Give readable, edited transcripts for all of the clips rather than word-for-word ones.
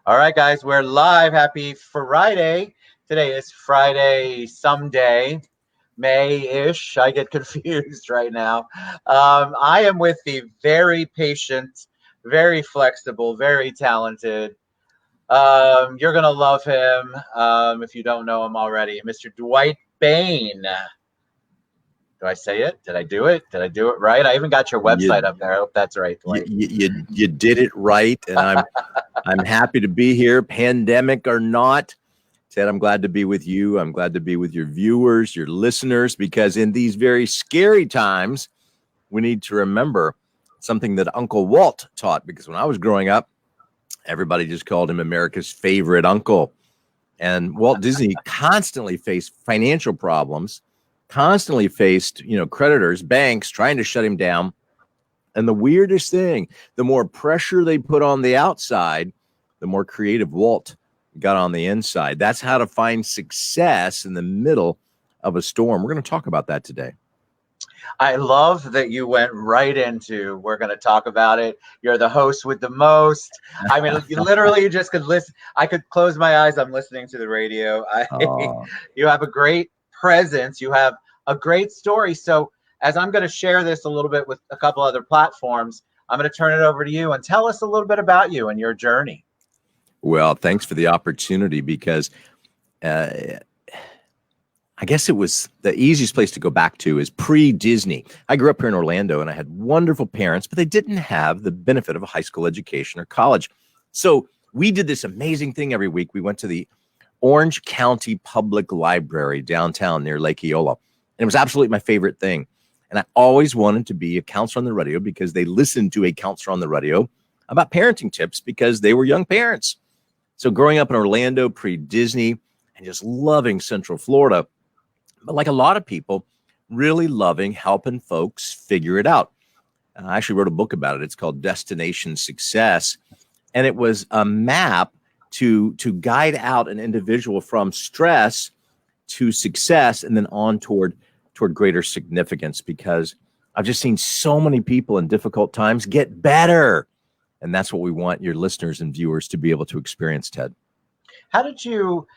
All right, guys, we're live. Happy Friday. Today is Friday someday, May-ish. I get confused right now. I am with the very patient, very flexible, very talented. You're going to love him if you don't know him already. Mr. Dwight Bain. Do I say it? Did I do it? Did I do it right? I even got your website You up there. I hope that's right, you Dwight. you did it right, and I'm happy to be here, pandemic or not. Ted, I'm glad to be with you. I'm glad to be with your viewers, your listeners, because in these very scary times, we need to remember something that Uncle Walt taught. Because when I was growing up, everybody just called him America's favorite uncle. And Walt Disney constantly faced financial problems, constantly faced, creditors, banks trying to shut him down. And the weirdest thing, the more pressure they put on the outside, the more creative Walt got on the inside. That's how to find success in the middle of a storm. We're going to talk about that today. I love that you went right into, we're going to talk about it. You're the host with the most. I mean, you literally just could listen. I could close my eyes. I'm listening to the radio. You have a great presence. You have a great story. So as I'm going to share this a little bit with a couple other platforms, I'm going to turn it over to you and tell us a little bit about you and your journey. Well, thanks for the opportunity, because I guess it was the easiest place to go back to is pre-Disney. I grew up here in Orlando, and I had wonderful parents, but they didn't have the benefit of a high school education or college. So we did this amazing thing every week. We went to the Orange County Public Library downtown near Lake Eola. And it was absolutely my favorite thing. And I always wanted to be a counselor on the radio, because they listened to a counselor on the radio about parenting tips because they were young parents. So growing up in Orlando pre-Disney and just loving Central Florida, but like a lot of people, really loving helping folks figure it out. I actually wrote a book about it. It's called Destination Success. And it was a map to guide out an individual from stress to success, and then on toward greater significance, because I've just seen so many people in difficult times get better. And that's what we want your listeners and viewers to be able to experience, Ted. How did you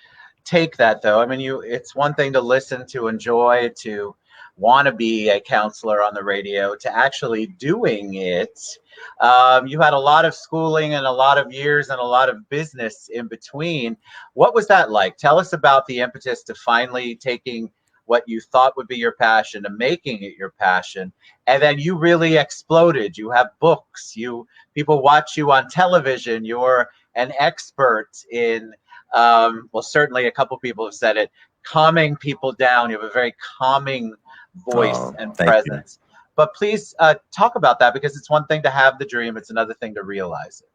take that, though? I mean, it's one thing to listen, to enjoy, to want to be a counselor on the radio, to actually doing it. You had a lot of schooling and a lot of years and a lot of business in between. What was that like? Tell us about the impetus to finally taking what you thought would be your passion and making it your passion. And then you really exploded. You have books, people watch you on television. You're an expert in, well, certainly a couple people have said it, calming people down. You have a very calming voice and presence. But please talk about that, because it's one thing to have the dream. It's another thing to realize it.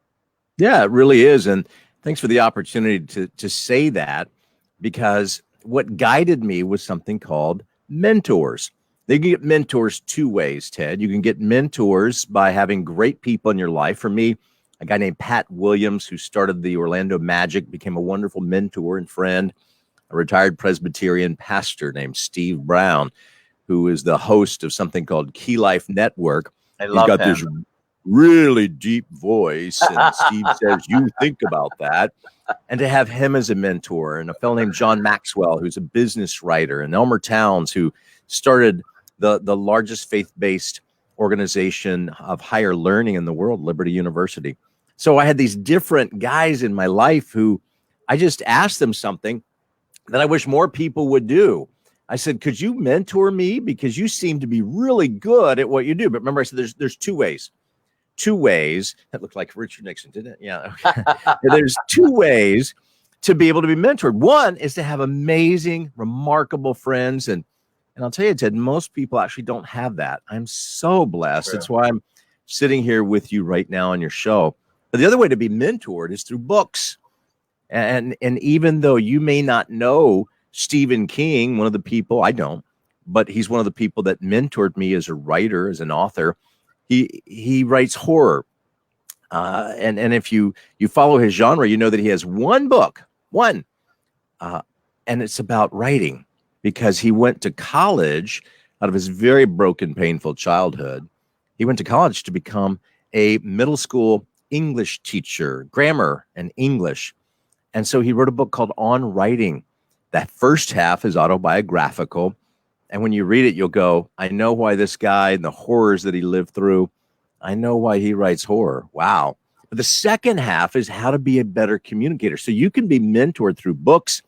Yeah, it really is. And thanks for the opportunity to say that, because what guided me was something called mentors. They can get mentors two ways, Ted. You can get mentors by having great people in your life. For me, a guy named Pat Williams, who started the Orlando Magic, became a wonderful mentor and friend. A retired Presbyterian pastor named Steve Brown, who is the host of something called Key Life Network. I love him. This really deep voice, and Steve says, you think about that. And to have him as a mentor, and a fellow named John Maxwell, who's a business writer, and Elmer Towns, who started the largest faith-based organization of higher learning in the world, Liberty University. So I had these different guys in my life who I just asked them something that I wish more people would do. I said, could you mentor me? Because you seem to be really good at what you do. But remember, I said, there's two ways. That looked like Richard Nixon, didn't it? Yeah. Okay. There's two ways to be able to be mentored. One is to have amazing, remarkable friends. And I'll tell you, Ted, most people actually don't have that. I'm so blessed. True. That's why I'm sitting here with you right now on your show. But the other way to be mentored is through books. And even though you may not know Stephen King, one of the people, I don't, but he's one of the people that mentored me as a writer, as an author. He writes horror. And if you follow his genre, you know that he has one book, and it's about writing, because he went to college out of his very broken, painful childhood. He went to college to become a middle school English teacher, grammar and English. And so he wrote a book called On Writing. That first half is autobiographical. And when you read it, you'll go, I know why this guy and the horrors that he lived through, I know why he writes horror. Wow. But the second half is how to be a better communicator. So you can be mentored through books.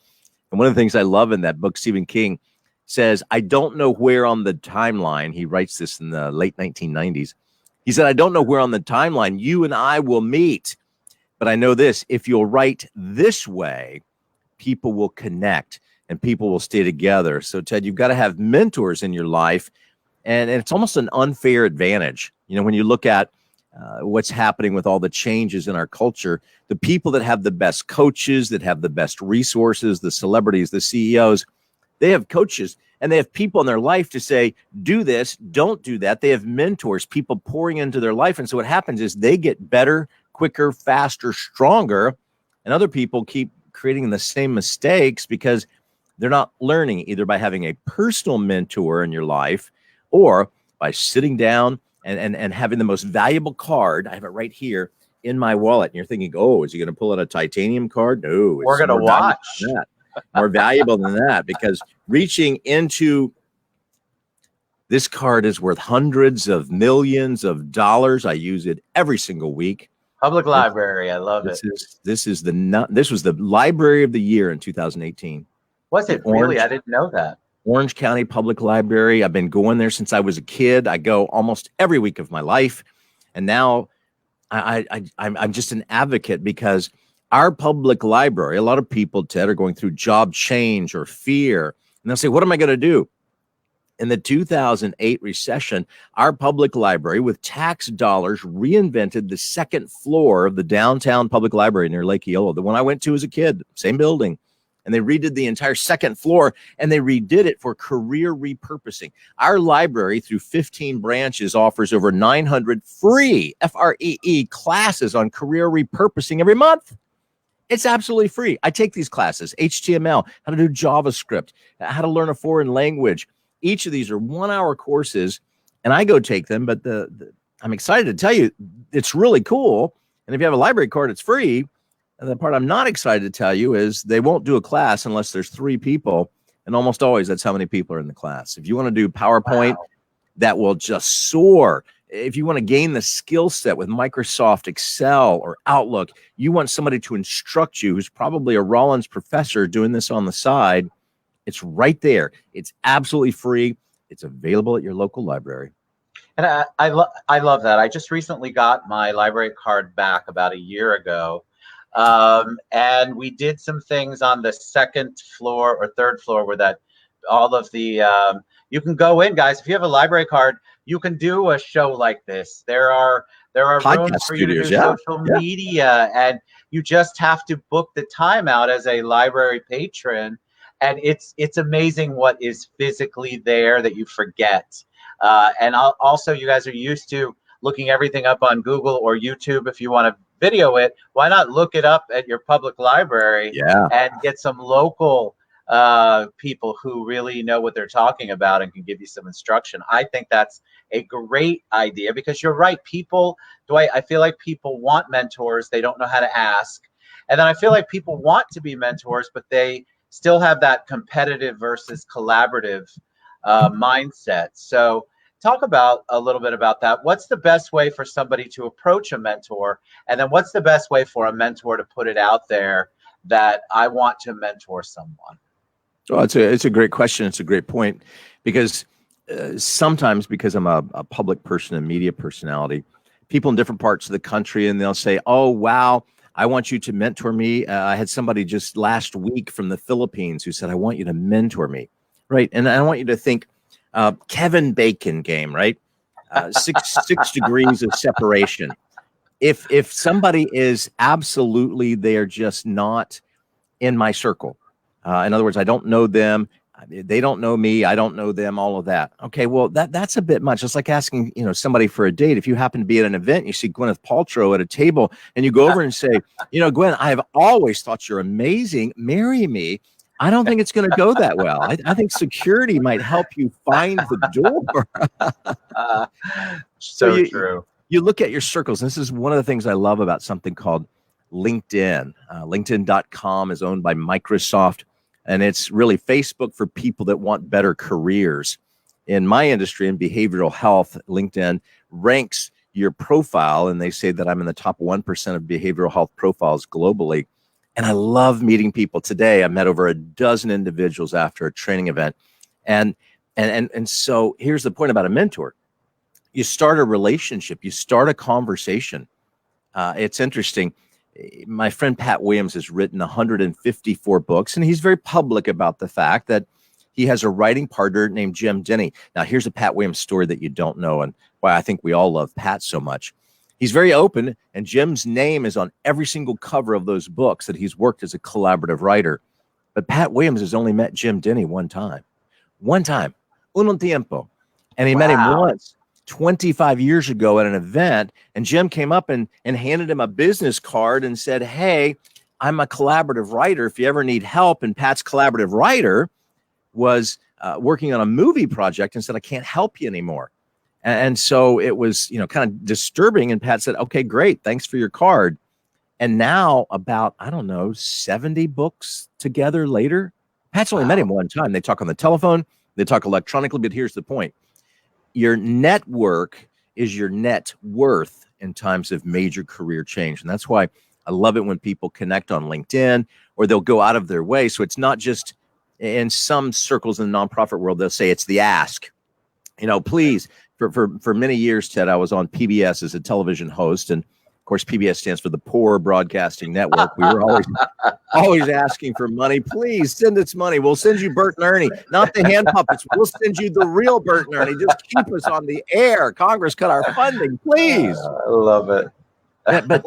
And one of the things I love in that book, Stephen King says, I don't know where on the timeline, he writes this in the late 1990s. He said, I don't know where on the timeline you and I will meet, but I know this, if you'll write this way, people will connect and people will stay together. So Ted, you've got to have mentors in your life. And it's almost an unfair advantage. You know, when you look at what's happening with all the changes in our culture, the people that have the best coaches, that have the best resources, the celebrities, the CEOs, they have coaches and they have people in their life to say, do this, don't do that. They have mentors, people pouring into their life. And so what happens is they get better, quicker, faster, stronger. And other people keep creating the same mistakes because they're not learning either by having a personal mentor in your life or by sitting down and having the most valuable card. I have it right here in my wallet. And you're thinking, oh, is he going to pull out a titanium card? No, we're going to watch. More valuable than that, because reaching into this card is worth hundreds of millions of dollars. I use it every single week. Public library. I love it. This was the library of the year in 2018. Was it really? I didn't know that. Orange County Public Library. I've been going there since I was a kid. I go almost every week of my life. And now I'm just an advocate because our public library, a lot of people, Ted, are going through job change or fear. And they'll say, what am I going to do? In the 2008 recession, our public library with tax dollars reinvented the second floor of the downtown public library near Lake Eola, the one I went to as a kid, same building. And they redid the entire second floor, and they redid it for career repurposing. Our library, through 15 branches, offers over 900 free, F-R-E-E, classes on career repurposing every month. It's absolutely free. I take these classes, HTML, how to do JavaScript, how to learn a foreign language. Each of these are 1-hour courses, and I go take them, but I'm excited to tell you it's really cool. And if you have a library card, it's free. And the part I'm not excited to tell you is they won't do a class unless there's 3 people. And almost always that's how many people are in the class. If you want to do PowerPoint, that will just soar. If you want to gain the skill set with Microsoft Excel or Outlook, you want somebody to instruct you who's probably a Rollins professor doing this on the side. It's right there. It's absolutely free. It's available at your local library. And I love that. I just recently got my library card back about a year ago. And we did some things on the second floor or third floor where that all of the you can go in, guys. If you have a library card, you can do a show like this. There are rooms for you to do social media, and you just have to book the time out as a library patron. And it's amazing what is physically there that you forget. And also, you guys are used to looking everything up on Google or YouTube. If you want to video it, why not look it up at your public library and get some local people who really know what they're talking about and can give you some instruction. I think that's a great idea because you're right. People, Dwight, I feel like people want mentors. They don't know how to ask. And then I feel like people want to be mentors, but they still have that competitive versus collaborative mindset. So talk about a little bit about that. What's the best way for somebody to approach a mentor? And then what's the best way for a mentor to put it out there that I want to mentor someone? Well, it's a great question. It's a great point because sometimes because I'm a public person and media personality, people in different parts of the country, and they'll say, oh, wow, I want you to mentor me. I had somebody just last week from the Philippines who said, I want you to mentor me. Right. And I want you to think Kevin Bacon game, right? Six degrees of separation. If somebody is absolutely, they're just not in my circle. In other words, I don't know them. They don't know me. I don't know them, all of that. Okay, well, that's a bit much. It's like asking, somebody for a date. If you happen to be at an event, you see Gwyneth Paltrow at a table and you go over and say, Gwen, I have always thought you're amazing. Marry me. I don't think it's going to go that well. I think security might help you find the door. So true. you look at your circles. This is one of the things I love about something called LinkedIn. LinkedIn.com is owned by Microsoft, and it's really Facebook for people that want better careers. In my industry, in behavioral health, LinkedIn ranks your profile, and they say that I'm in the top 1% of behavioral health profiles globally. And I love meeting people. Today, I met over a dozen individuals after a training event. And so here's the point about a mentor. You start a relationship, you start a conversation. It's interesting. My friend Pat Williams has written 154 books, and he's very public about the fact that he has a writing partner named Jim Denny. Now, here's a Pat Williams story that you don't know, and why I think we all love Pat so much. He's very open, and Jim's name is on every single cover of those books that he's worked as a collaborative writer. But Pat Williams has only met Jim Denny one time, un tiempo. And he met him once 25 years ago at an event, and Jim came up and handed him a business card and said, hey, I'm a collaborative writer if you ever need help. And Pat's collaborative writer was working on a movie project and said, I can't help you anymore. And so it was, kind of disturbing. And Pat said, okay, great. Thanks for your card. And now about, 70 books together later, Pat's only met him one time. They talk on the telephone, they talk electronically, but here's the point. Your network is your net worth in times of major career change. And that's why I love it when people connect on LinkedIn, or they'll go out of their way. So it's not just in some circles in the nonprofit world, they'll say it's the ask. Please, for many years, Ted, I was on PBS as a television host. And of course, PBS stands for the Poor Broadcasting Network. We were always asking for money. Please send us money. We'll send you Bert and Ernie, not the hand puppets. We'll send you the real Bert and Ernie. Just keep us on the air. Congress cut our funding, please. I love it. But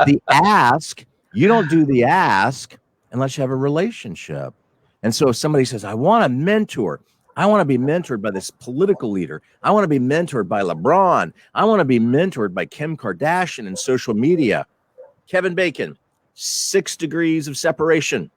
the ask, you don't do the ask unless you have a relationship. And so if somebody says, I want a mentor, I want to be mentored by this political leader. I want to be mentored by LeBron. I want to be mentored by Kim Kardashian in social media. Kevin Bacon, 6 degrees of separation.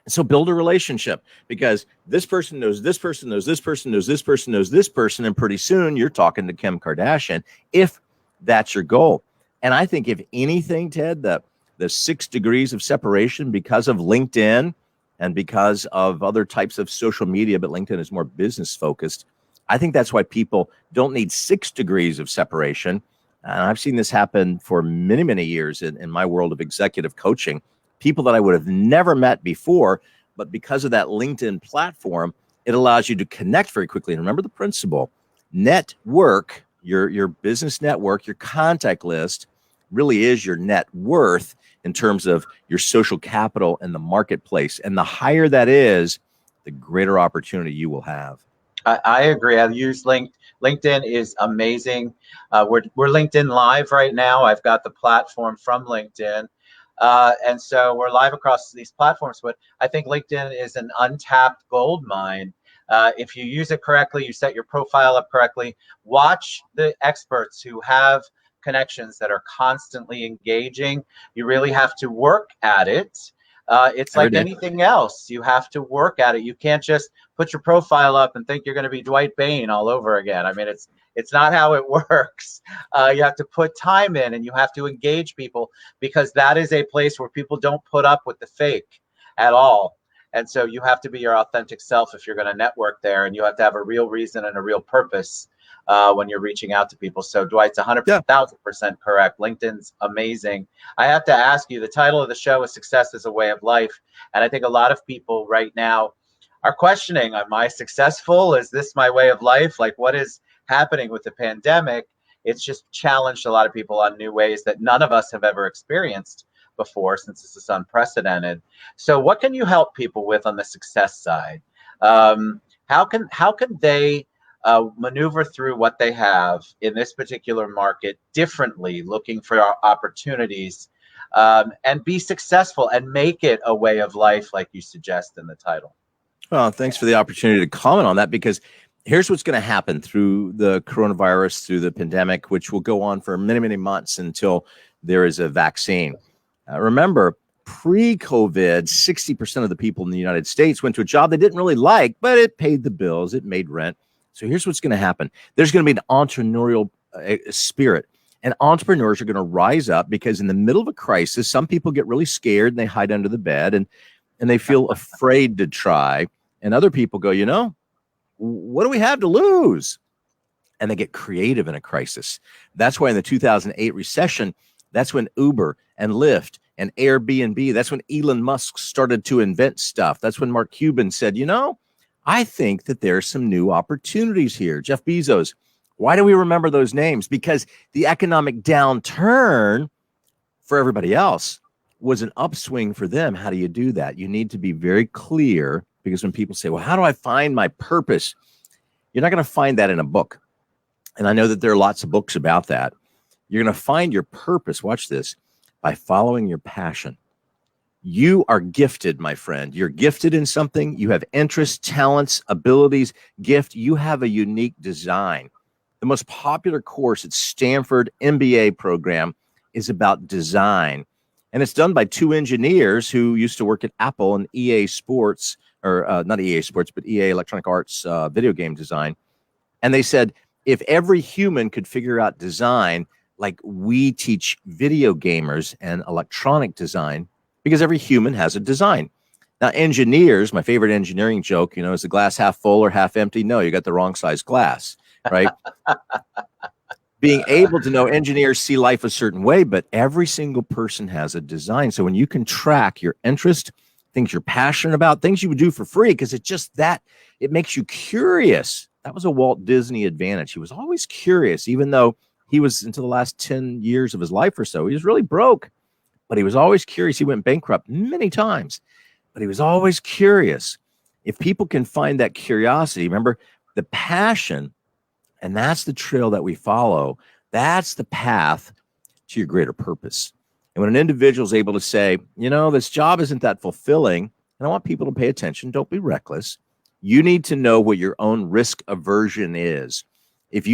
So build a relationship, because this person knows this person knows this person knows this person knows this person. And pretty soon you're talking to Kim Kardashian, if that's your goal. And I think if anything, Ted, the 6 degrees of separation because of LinkedIn and because of other types of social media, but LinkedIn is more business focused. I think that's why people don't need 6 degrees of separation. And I've seen this happen for many, many years in my world of executive coaching. People that I would have never met before, but because of that LinkedIn platform, it allows you to connect very quickly. And remember the principle, network, your business network, your contact list really is your net worth in terms of your social capital in the marketplace. And the higher that is, the greater opportunity you will have. I agree. I use LinkedIn is amazing. We're LinkedIn Live right now. I've got the platform from LinkedIn. And so we're live across these platforms. But I think LinkedIn is an untapped gold mine. If you use it correctly, you set your profile up correctly, watch the experts who have connections that are constantly engaging. You really have to work at it. It's like anything else. You have to work at it. You can't just put your profile up and think you're going to be Dwight Bain all over again. I mean, it's not how it works. You have to put time in, and you have to engage people, because that is a place where people don't put up with the fake at all. And so you have to be your authentic self if you're going to network there, and you have to have a real reason and a real purpose when you're reaching out to people. So Dwight's 100,000% correct. LinkedIn's amazing. I have to ask you, the title of the show is Success is a Way of Life. And I think a lot of people right now are questioning, am I successful? Is this my way of life? Like, what is happening with the pandemic? It's just challenged a lot of people on new ways that none of us have ever experienced before, since this is unprecedented. So what can you help people with on the success side? How can they maneuver through what they have in this particular market differently, looking for opportunities, and be successful and make it a way of life, like you suggest in the title? Well, thanks for the opportunity to comment on that, because here's what's going to happen through the coronavirus, through the pandemic, which will go on for many, many months until there is a vaccine. Remember, pre-COVID, 60% of the people in the United States went to a job they didn't really like, but it paid the bills, it made rent. So here's what's going to happen. There's going to be an entrepreneurial spirit. And entrepreneurs are going to rise up because in the middle of a crisis, some people get really scared and they hide under the bed and they feel afraid to try. And other people go, what do we have to lose? And they get creative in a crisis. That's why in the 2008 recession, that's when Uber and Lyft and Airbnb, that's when Elon Musk started to invent stuff. That's when Mark Cuban said, I think that there's some new opportunities here. Jeff Bezos. Why do we remember those names? Because the economic downturn for everybody else was an upswing for them. How do you do that? You need to be very clear, because when people say, well, how do I find my purpose? You're not going to find that in a book. And I know that there are lots of books about that. You're going to find your purpose, watch this, by following your passion. You are gifted, my friend. You're gifted in something. You have interests, talents, abilities, gift. You have a unique design. The most popular course at Stanford MBA program is about design. And it's done by two engineers who used to work at Apple and EA Sports, or not EA Sports, but EA Electronic Arts video game design. And they said, if every human could figure out design like we teach video gamers and electronic design, because every human has a design. Now, engineers, my favorite engineering joke, is the glass half full or half empty? No, you got the wrong size glass, right? Being able to know, engineers see life a certain way, but every single person has a design. So when you can track your interest, things you're passionate about, things you would do for free, because it's just that, it makes you curious. That was a Walt Disney advantage. He was always curious, even though he was, until the last 10 years of his life or so, he was really broke, but he was always curious. He went bankrupt many times, but he was always curious. If people can find that curiosity, remember the passion, and that's the trail that we follow. That's the path to your greater purpose. And when an individual is able to say, this job isn't that fulfilling, and I want people to pay attention, don't be reckless. You need to know what your own risk aversion is. If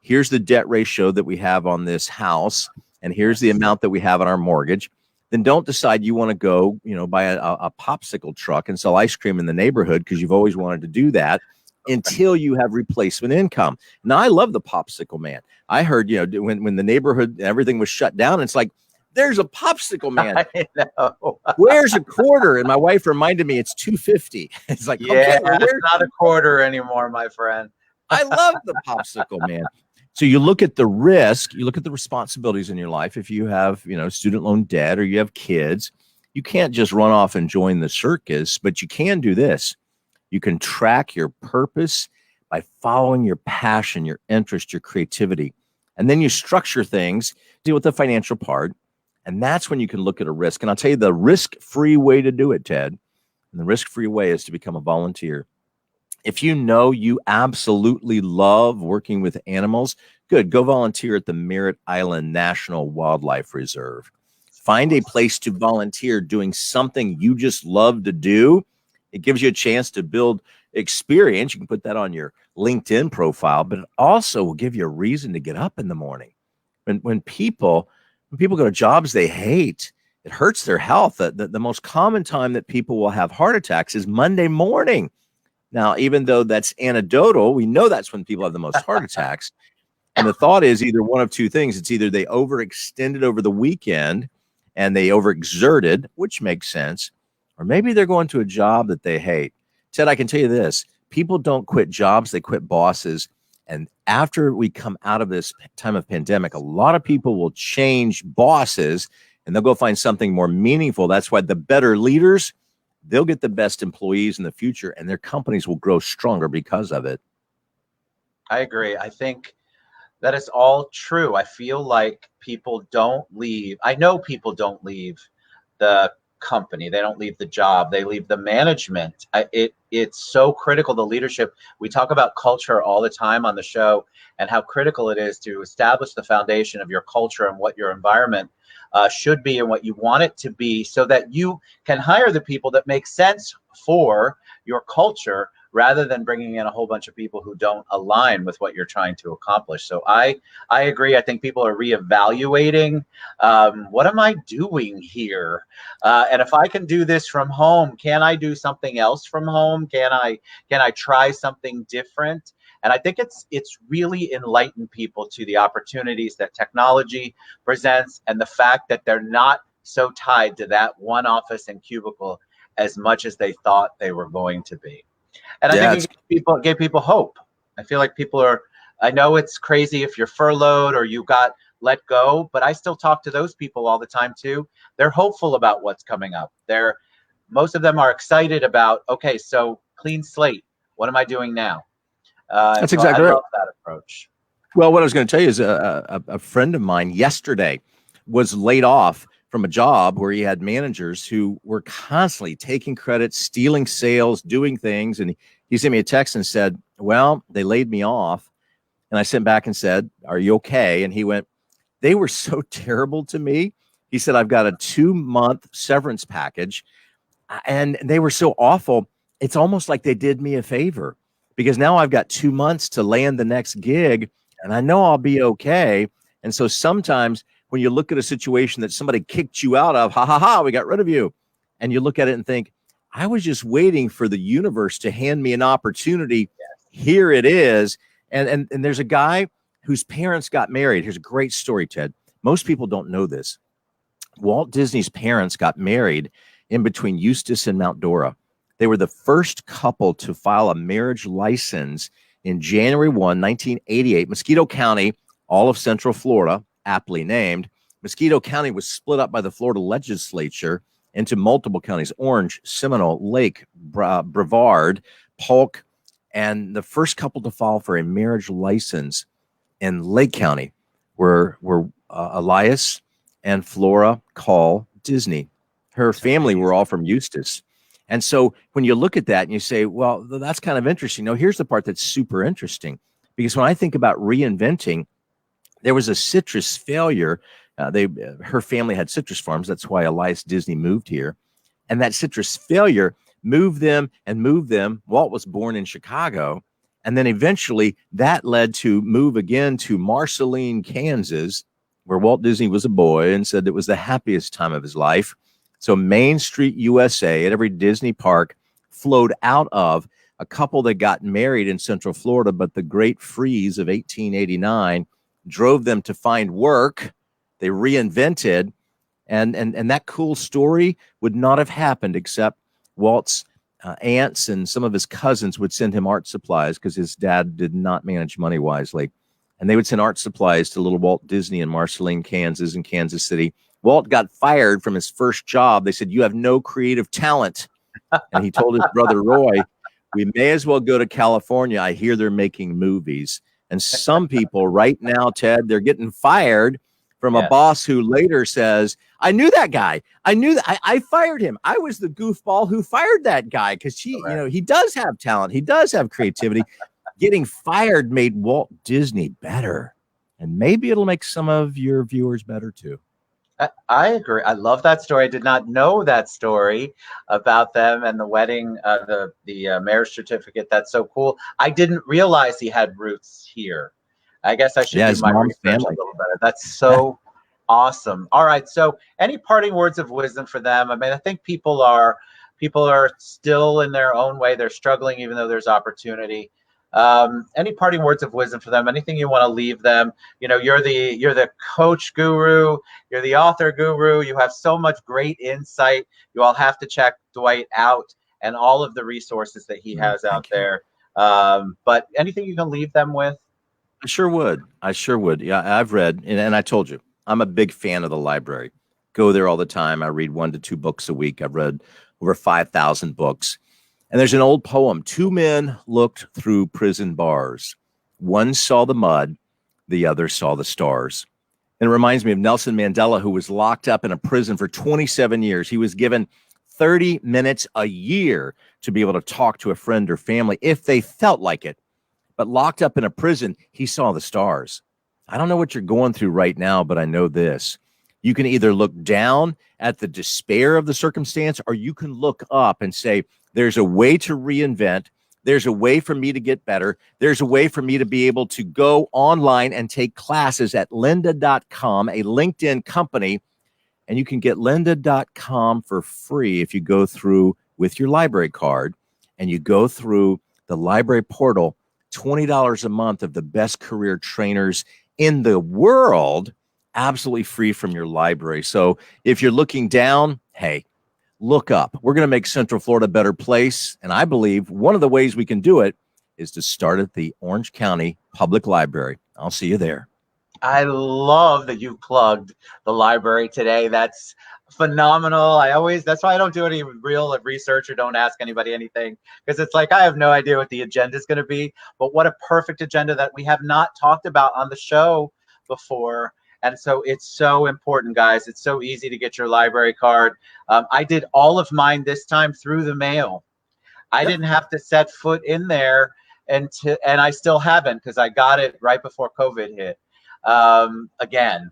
here's the debt ratio that we have on this house, and here's the amount that we have on our mortgage, then don't decide you want to go, buy a popsicle truck and sell ice cream in the neighborhood because you've always wanted to do that until you have replacement income. Now, I love the popsicle man. I heard, when the neighborhood, everything was shut down, it's like, there's a popsicle man. I know. Where's a quarter? And my wife reminded me it's $2.50. It's like, yeah, okay, it's not a quarter anymore, my friend. I love the popsicle man. So you look at the risk, you look at the responsibilities in your life. If you have, student loan debt or you have kids, you can't just run off and join the circus, but you can do this. You can track your purpose by following your passion, your interest, your creativity. And then you structure things, deal with the financial part. And that's when you can look at a risk. And I'll tell you the risk-free way to do it, Ted. And the risk-free way is to become a volunteer. If you absolutely love working with animals, good, go volunteer at the Merritt Island National Wildlife Reserve. Find a place to volunteer doing something you just love to do. It gives you a chance to build experience. You can put that on your LinkedIn profile, but it also will give you a reason to get up in the morning. When people go to jobs they hate, it hurts their health. The most common time that people will have heart attacks is Monday morning. Now, even though that's anecdotal, we know that's when people have the most heart attacks. And the thought is either one of two things. It's either they overextended over the weekend and they overexerted, which makes sense, or maybe they're going to a job that they hate. Ted, I can tell you this. People don't quit jobs. They quit bosses. And after we come out of this time of pandemic, a lot of people will change bosses and they'll go find something more meaningful. That's why the better leaders, they'll get the best employees in the future and their companies will grow stronger because of it. I agree. I think that is all true. I feel like people don't leave. I know people don't leave the company. They don't leave the job. They leave the management. It's so critical, the leadership. We talk about culture all the time on the show and how critical it is to establish the foundation of your culture and what your environment should be and what you want it to be, so that you can hire the people that make sense for your culture rather than bringing in a whole bunch of people who don't align with what you're trying to accomplish. So I agree. I think people are reevaluating, what am I doing here? And if I can do this from home, can I do something else from home? Can I try something different? And I think it's really enlightened people to the opportunities that technology presents, and the fact that they're not so tied to that one office and cubicle as much as they thought they were going to be. And I Yeah, think it gave people hope. I feel like people are, I know it's crazy if you're furloughed or you got let go, but I still talk to those people all the time too. They're hopeful about what's coming up. Most of them are excited about, okay, so clean slate. What am I doing now? And that's so I exactly right. love that approach. Well, what I was going to tell you is a friend of mine yesterday was laid off from a job where he had managers who were constantly taking credit, stealing sales, doing things. And he sent me a text and said, well, they laid me off. And I sent back and said, are you okay? And he went, they were so terrible to me. He said, I've got a 2-month severance package and they were so awful. It's almost like they did me a favor because now I've got 2 months to land the next gig and I know I'll be okay. And so sometimes when you look at a situation that somebody kicked you out of, ha ha ha, we got rid of you. And you look at it and think, I was just waiting for the universe to hand me an opportunity. Here it is. And there's a guy whose parents got married. Here's a great story, Ted. Most people don't know this. Walt Disney's parents got married in between Eustis and Mount Dora. They were the first couple to file a marriage license in January 1, 1988. Mosquito County, all of Central Florida, aptly named. Mosquito County was split up by the Florida legislature into multiple counties: Orange, Seminole, Lake, Brevard, Polk. And the first couple to file for a marriage license in Lake County were Elias and Flora Call Disney. Her family were all from Eustis. And so when you look at that and you say, well, that's kind of interesting. Now, here's the part that's super interesting, because when I think about reinventing, there was a citrus failure. Her family had citrus farms. That's why Elias Disney moved here. And that citrus failure moved them. Walt was born in Chicago. And then eventually that led to move again to Marceline, Kansas, where Walt Disney was a boy and said it was the happiest time of his life. So Main Street, USA, at every Disney park flowed out of a couple that got married in Central Florida, but the great freeze of 1889 drove them to find work. They reinvented, and that cool story would not have happened except Walt's aunts and some of his cousins would send him art supplies because his dad did not manage money wisely. And they would send art supplies to little Walt Disney in Marceline, Kansas, and Kansas City. Walt got fired from his first job. They said, you have no creative talent. And he told his brother Roy, we may as well go to California. I hear they're making movies. And some people right now, Ted, they're getting fired from a boss who later says, I knew that guy. I fired him. I was the goofball who fired that guy because he does have talent. He does have creativity. Getting fired made Walt Disney better. And maybe it'll make some of your viewers better too. I agree. I love that story. I did not know that story about them and the wedding, the marriage certificate. That's so cool. I didn't realize he had roots here. I guess I should do my research a little better. That's so awesome. All right. So any parting words of wisdom for them? I mean, I think people are still in their own way. They're struggling, even though there's opportunity. Any parting words of wisdom for them? Anything you want to leave them? You know, you're the coach guru, you're the author guru. You have so much great insight. You all have to check Dwight out and all of the resources that he has out there. But anything you can leave them with? I sure would. Yeah, I've read, and I told you, I'm a big fan of the library. Go there all the time. I read 1 to 2 books a week. I've read over 5,000 books. And there's an old poem. 2 men looked through prison bars. One saw the mud, the other saw the stars. And it reminds me of Nelson Mandela, who was locked up in a prison for 27 years. He was given 30 minutes a year to be able to talk to a friend or family if they felt like it. But locked up in a prison, he saw the stars. I don't know what you're going through right now, but I know this. You can either look down at the despair of the circumstance, or you can look up and say, there's a way to reinvent. There's a way for me to get better. There's a way for me to be able to go online and take classes at lynda.com, a LinkedIn company. And you can get lynda.com for free if you go through with your library card and you go through the library portal $20 a month of the best career trainers in the world, absolutely free from your library. So if you're looking down, hey, look up. We're going to make Central Florida a better place. And I believe one of the ways we can do it is to start at the Orange County Public Library. I'll see you there. I love that you plugged the library today. That's phenomenal. That's why I don't do any real research or don't ask anybody anything, because it's like I have no idea what the agenda is going to be. But what a perfect agenda that we have not talked about on the show before. And so it's so important, guys. It's so easy to get your library card. I did all of mine this time through the mail. I didn't have to set foot in there, and I still haven't, because I got it right before COVID hit. Again,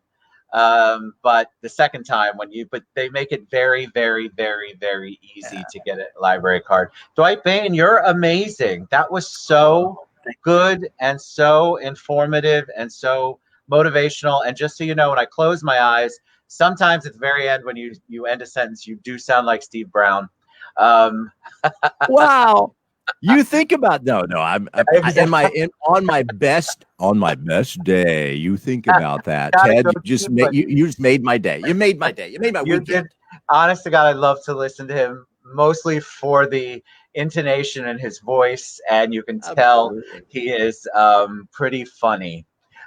but the second time but they make it very, very, very, very easy to get a library card. Dwight Bain, you're amazing. That was so good and so informative and so motivational. And just so you know, when I close my eyes, sometimes at the very end, when you end a sentence, you do sound like Steve Brown. Wow. You think about I'm on my best day. You think about that, Ted. You just made my day. You made my day. You made my weekend. Honest to God, I love to listen to him, mostly for the intonation in his voice, and you can tell he is pretty funny.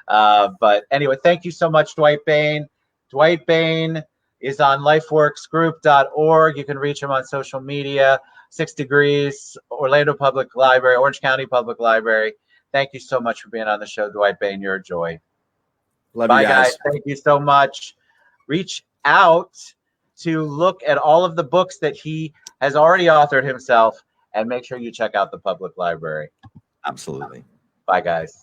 But anyway, thank you so much, Dwight Bain. Dwight Bain is on lifeworksgroup.org. You can reach him on social media. 6 Degrees, Orlando Public Library, Orange County Public Library. Thank you so much for being on the show, Dwight Bain. You're a joy. Love Bye, you guys. Thank you so much. Reach out to look at all of the books that he has already authored himself, and make sure you check out the public library. Absolutely. Bye, guys.